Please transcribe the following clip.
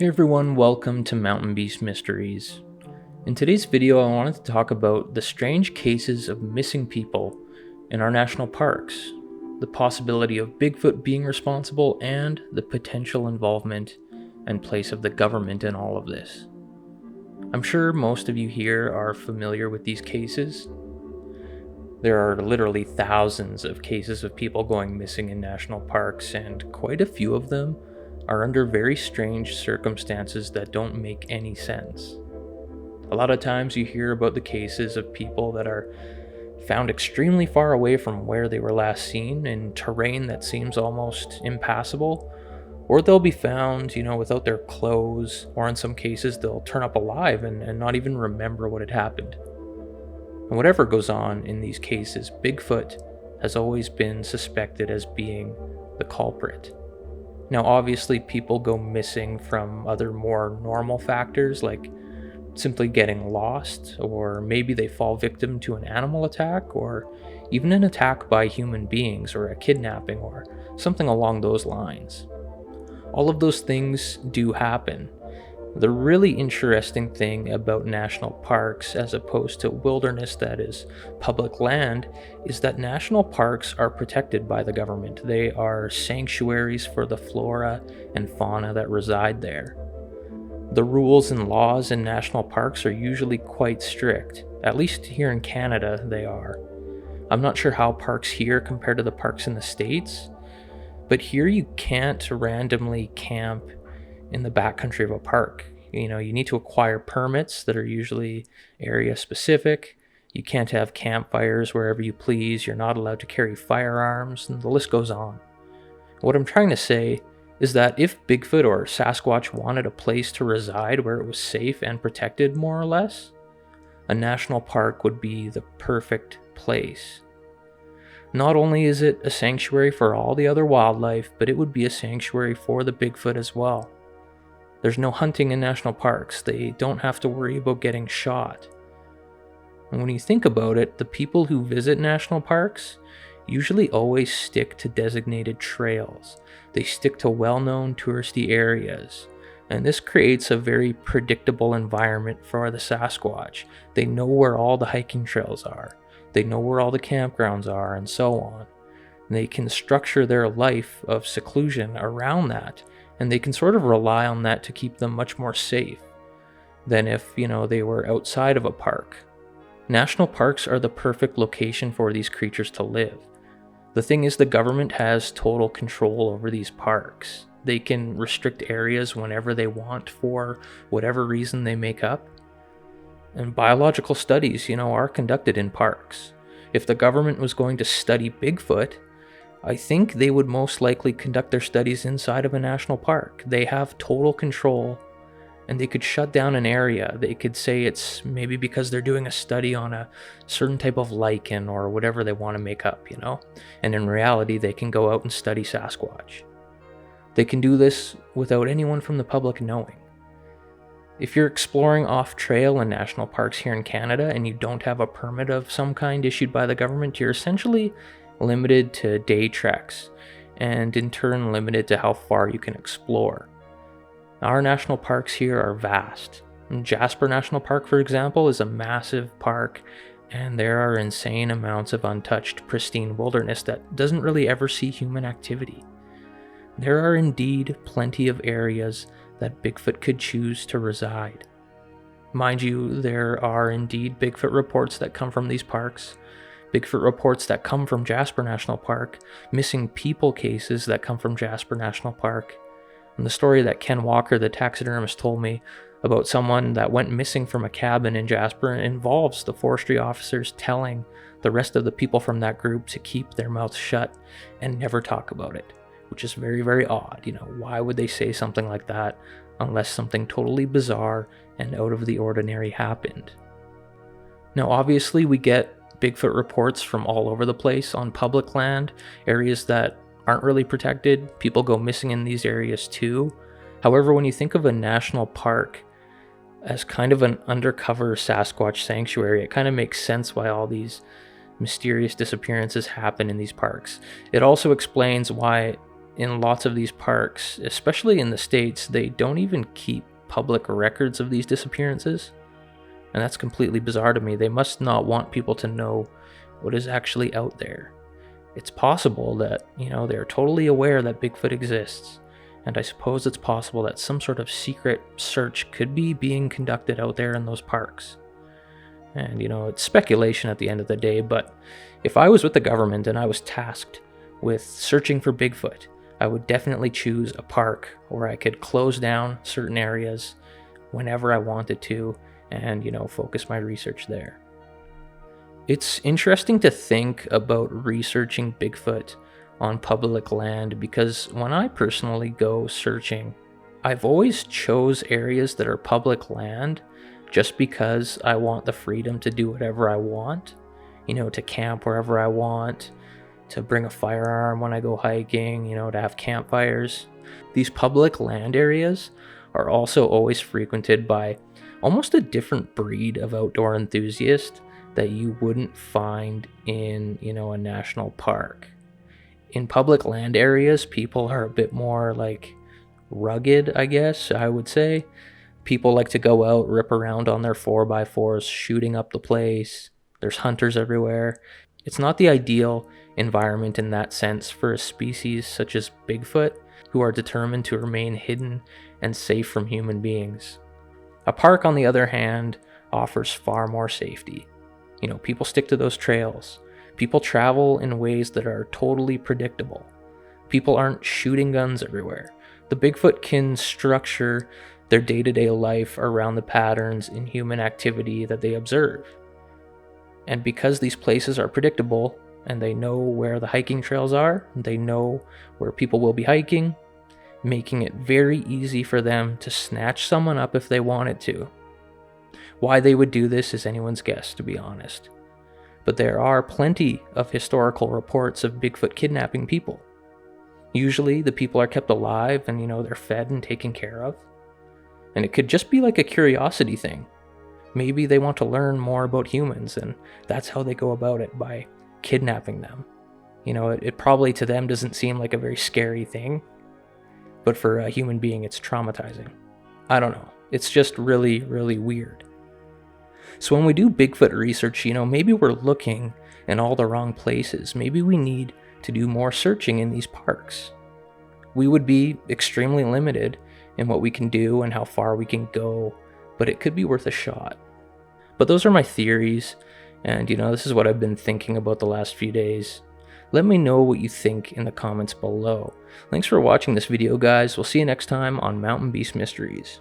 Hey everyone, welcome to Mountain Beast Mysteries. In today's video, I wanted to talk about the strange cases of missing people in our national parks, the possibility of Bigfoot being responsible, and the potential involvement and place of the government in all of this. I'm sure most of you here are familiar with these cases. There are literally thousands of cases of people going missing in national parks, and quite a few of them are under very strange circumstances that don't make any sense. A lot of times you hear about the cases of people that are found extremely far away from where they were last seen in terrain that seems almost impassable, or they'll be found, without their clothes, or in some cases they'll turn up alive and not even remember what had happened. And whatever goes on in these cases, Bigfoot has always been suspected as being the culprit. Now, obviously, people go missing from other more normal factors like simply getting lost, or maybe they fall victim to an animal attack, or even an attack by human beings, or a kidnapping, or something along those lines. All of those things do happen. The really interesting thing about national parks, as opposed to wilderness that is public land, is that national parks are protected by the government. They are sanctuaries for the flora and fauna that reside there. The rules and laws in national parks are usually quite strict. At least here in Canada, they are. I'm not sure how parks here compare to the parks in the States, but here you can't randomly camp in the backcountry of a park. You need to acquire permits that are usually area specific. You can't have campfires wherever you please. You're not allowed to carry firearms, and the list goes on. What I'm trying to say is that if Bigfoot or Sasquatch wanted a place to reside where it was safe and protected, more or less, a national park would be the perfect place. Not only is it a sanctuary for all the other wildlife, but it would be a sanctuary for the Bigfoot as well. There's no hunting in national parks. They don't have to worry about getting shot. And when you think about it, the people who visit national parks usually always stick to designated trails. They stick to well-known touristy areas. And this creates a very predictable environment for the Sasquatch. They know where all the hiking trails are. They know where all the campgrounds are, and so on. And they can structure their life of seclusion around that. And they can sort of rely on that to keep them much more safe than if, they were outside of a park. National parks are the perfect location for these creatures to live. The thing is, the government has total control over these parks. They can restrict areas whenever they want for whatever reason they make up. And biological studies, are conducted in parks. If the government was going to study Bigfoot, I think they would most likely conduct their studies inside of a national park. They have total control, and they could shut down an area. They could say it's maybe because they're doing a study on a certain type of lichen or whatever they want to make up, And in reality, they can go out and study Sasquatch. They can do this without anyone from the public knowing. If you're exploring off-trail in national parks here in Canada and you don't have a permit of some kind issued by the government, you're essentially limited to day treks, and in turn limited to how far you can explore. Our national parks here are vast. Jasper National Park, for example, is a massive park, and there are insane amounts of untouched, pristine wilderness that doesn't really ever see human activity. There are indeed plenty of areas that Bigfoot could choose to reside. Mind you, there are indeed Bigfoot reports that come from these parks, Bigfoot reports that come from Jasper National Park, missing people cases that come from Jasper National Park. And the story that Ken Walker, the taxidermist, told me about someone that went missing from a cabin in Jasper involves the forestry officers telling the rest of the people from that group to keep their mouths shut and never talk about it, which is very, very odd. Why would they say something like that unless something totally bizarre and out of the ordinary happened? Now, obviously, we get Bigfoot reports from all over the place on public land, areas that aren't really protected. People go missing in these areas too. However, when you think of a national park as kind of an undercover Sasquatch sanctuary, it kind of makes sense why all these mysterious disappearances happen in these parks. It also explains why in lots of these parks, especially in the States, they don't even keep public records of these disappearances. And that's completely bizarre to me. They must not want people to know what is actually out there. It's possible that, they're totally aware that Bigfoot exists. And I suppose it's possible that some sort of secret search could be being conducted out there in those parks. And, it's speculation at the end of the day, but if I was with the government and I was tasked with searching for Bigfoot, I would definitely choose a park where I could close down certain areas whenever I wanted to and, focus my research there. It's interesting to think about researching Bigfoot on public land because when I personally go searching, I've always chose areas that are public land just because I want the freedom to do whatever I want, to camp wherever I want, to bring a firearm when I go hiking, to have campfires. These public land areas are also always frequented by almost a different breed of outdoor enthusiast that you wouldn't find in, a national park. In public land areas, people are a bit more like rugged, I guess I would say. People like to go out, rip around on their 4x4s, shooting up the place. There's hunters everywhere. It's not the ideal environment in that sense for a species such as Bigfoot, who are determined to remain hidden and safe from human beings. A park, on the other hand, offers far more safety. People stick to those trails. People travel in ways that are totally predictable. People aren't shooting guns everywhere. The Bigfoot can structure their day-to-day life around the patterns in human activity that they observe. And because these places are predictable, and they know where the hiking trails are, they know where people will be hiking, making it very easy for them to snatch someone up if they wanted to. Why they would do this is anyone's guess, to be honest. But there are plenty of historical reports of Bigfoot kidnapping people. Usually the people are kept alive and, they're fed and taken care of. And it could just be like a curiosity thing. Maybe they want to learn more about humans, and that's how they go about it, by kidnapping them. It probably to them doesn't seem like a very scary thing, but for a human being, it's traumatizing. I don't know. It's just really, really weird. So when we do Bigfoot research, maybe we're looking in all the wrong places. Maybe we need to do more searching in these parks. We would be extremely limited in what we can do and how far we can go, but it could be worth a shot. But those are my theories, and this is what I've been thinking about the last few days. Let me know what you think in the comments below. Thanks for watching this video, guys. We'll see you next time on Mountain Beast Mysteries.